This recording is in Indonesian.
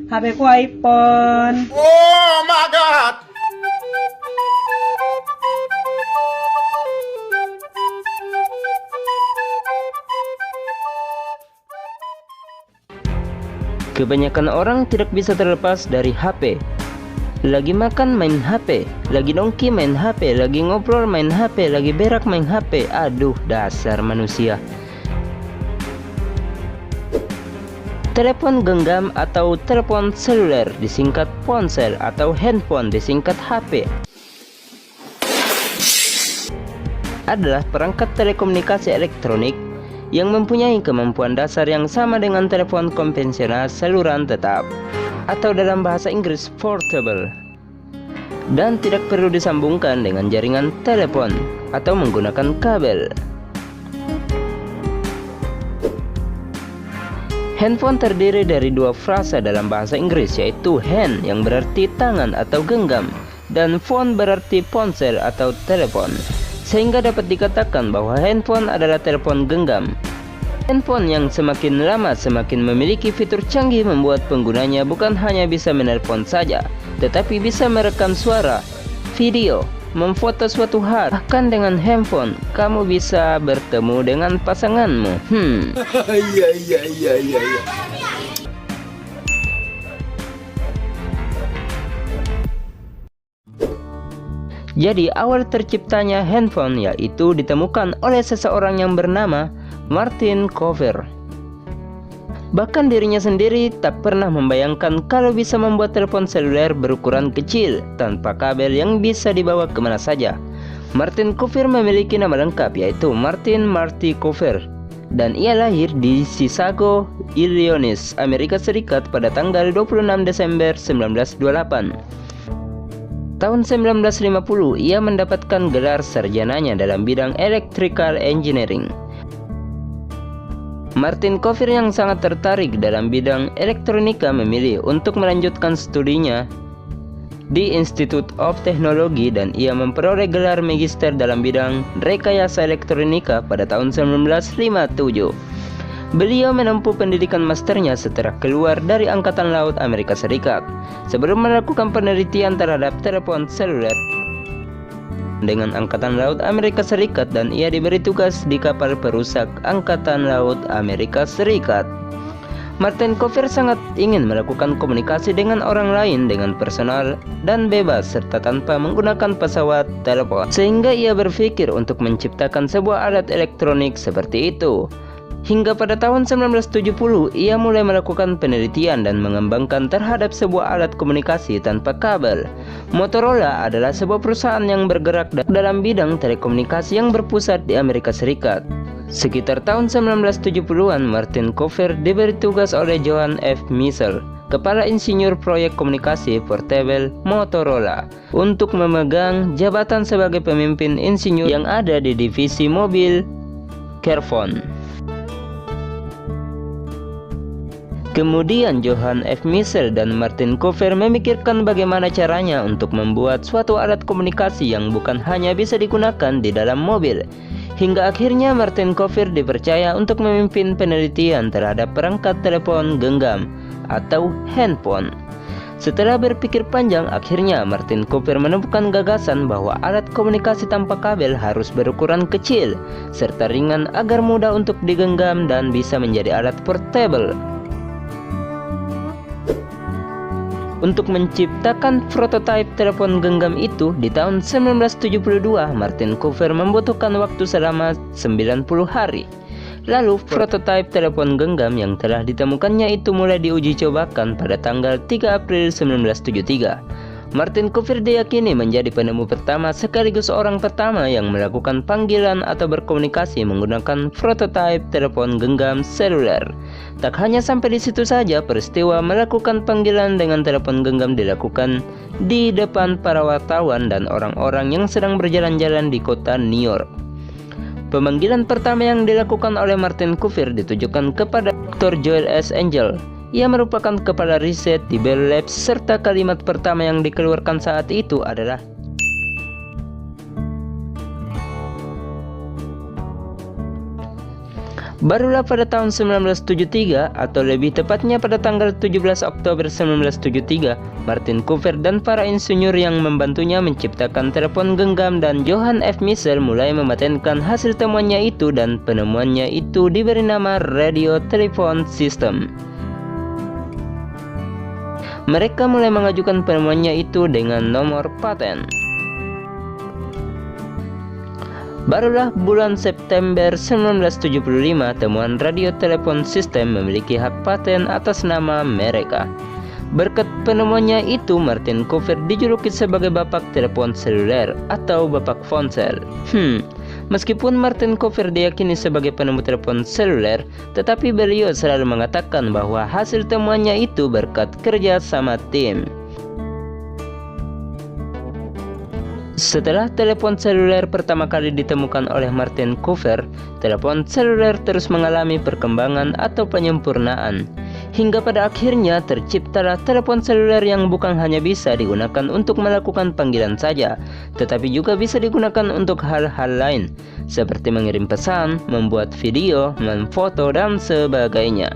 HP ku iPhone. Oh my God! Kebanyakan orang tidak bisa terlepas dari HP. Lagi makan main HP, lagi nongki main HP, lagi ngobrol main HP, lagi berak main HP. Aduh, dasar manusia. Telepon genggam atau telepon seluler disingkat ponsel atau handphone disingkat HP adalah perangkat telekomunikasi elektronik yang mempunyai kemampuan dasar yang sama dengan telepon konvensional saluran tetap atau dalam bahasa Inggris portable, dan tidak perlu disambungkan dengan jaringan telepon atau menggunakan kabel. Handphone terdiri dari dua frasa dalam bahasa Inggris, yaitu hand yang berarti tangan atau genggam dan phone berarti ponsel atau telepon, sehingga dapat dikatakan bahwa handphone adalah telepon genggam. Handphone yang semakin lama semakin memiliki fitur canggih membuat penggunanya bukan hanya bisa menelpon saja, tetapi bisa merekam suara, video, memfoto suatu hal. Bahkan dengan handphone, kamu bisa bertemu dengan pasanganmu. Iya. Jadi awal terciptanya handphone yaitu ditemukan oleh seseorang yang bernama Martin Cover. Bahkan dirinya sendiri tak pernah membayangkan kalau bisa membuat telepon seluler berukuran kecil tanpa kabel yang bisa dibawa kemana saja. Martin Cover memiliki nama lengkap yaitu Martin Marty Cover, dan ia lahir di Chicago, Illinois, Amerika Serikat pada tanggal 26 Desember 1928. Tahun 1950 ia mendapatkan gelar sarjananya dalam bidang electrical engineering. Martin Cover yang sangat tertarik dalam bidang elektronika memilih untuk melanjutkan studinya di Institute of Technology, dan ia memperoleh gelar magister dalam bidang rekayasa elektronika pada tahun 1957. Beliau menempuh pendidikan masternya setelah keluar dari Angkatan Laut Amerika Serikat sebelum melakukan penelitian terhadap telepon seluler dengan Angkatan Laut Amerika Serikat, dan ia diberi tugas di kapal perusak Angkatan Laut Amerika Serikat. Martin Cover sangat ingin melakukan komunikasi dengan orang lain dengan personal dan bebas serta tanpa menggunakan pesawat telepon, sehingga ia berpikir untuk menciptakan sebuah alat elektronik seperti itu. Hingga pada tahun 1970 ia mulai melakukan penelitian dan mengembangkan terhadap sebuah alat komunikasi tanpa kabel. Motorola adalah sebuah perusahaan yang bergerak dalam bidang telekomunikasi yang berpusat di Amerika Serikat. Sekitar tahun 1970-an, Martin Cover diberi tugas oleh Johann F. Miesel, Kepala Insinyur Proyek Komunikasi Portable Motorola, untuk memegang jabatan sebagai pemimpin insinyur yang ada di divisi mobil Carphone. Kemudian Johann F. Miesel dan Martin Cover memikirkan bagaimana caranya untuk membuat suatu alat komunikasi yang bukan hanya bisa digunakan di dalam mobil. Hingga akhirnya Martin Cover dipercaya untuk memimpin penelitian terhadap perangkat telepon genggam atau handphone. Setelah berpikir panjang, akhirnya Martin Cover menemukan gagasan bahwa alat komunikasi tanpa kabel harus berukuran kecil serta ringan agar mudah untuk digenggam dan bisa menjadi alat portable. Untuk menciptakan prototipe telepon genggam itu di tahun 1972, Martin Cover membutuhkan waktu selama 90 hari. Lalu prototipe telepon genggam yang telah ditemukannya itu mulai diuji cobakan pada tanggal 3 April 1973. Martin Cover diyakini menjadi penemu pertama sekaligus orang pertama yang melakukan panggilan atau berkomunikasi menggunakan prototipe telepon genggam seluler. Tak hanya sampai di situ saja, peristiwa melakukan panggilan dengan telepon genggam dilakukan di depan para wartawan dan orang-orang yang sedang berjalan-jalan di kota New York. Pemanggilan pertama yang dilakukan oleh Martin Cover ditujukan kepada Dr. Joel S. Angel. Ia merupakan kepala riset di Bell Labs, serta kalimat pertama yang dikeluarkan saat itu adalah Barulah pada tahun 1973, atau lebih tepatnya pada tanggal 17 Oktober 1973, Martin Cooper dan para insinyur yang membantunya menciptakan telepon genggam dan Johann F. Michel mulai mematenkan hasil temuannya itu, dan penemuannya itu diberi nama Radio Telephone System. Mereka mulai mengajukan penemuannya itu dengan nomor paten. Barulah bulan September 1975, temuan radio telepon sistem memiliki hak paten atas nama mereka. Berkat penemuannya itu, Martin Cooper dijuluki sebagai bapak telepon seluler atau bapak ponsel. Meskipun Martin Cooper diyakini sebagai penemu telepon seluler, tetapi beliau selalu mengatakan bahwa hasil temuannya itu berkat kerja sama tim. Setelah telepon seluler pertama kali ditemukan oleh Martin Cooper, telepon seluler terus mengalami perkembangan atau penyempurnaan. Hingga pada akhirnya terciptalah telepon seluler yang bukan hanya bisa digunakan untuk melakukan panggilan saja, tetapi juga bisa digunakan untuk hal-hal lain, seperti mengirim pesan, membuat video, memfoto, dan sebagainya.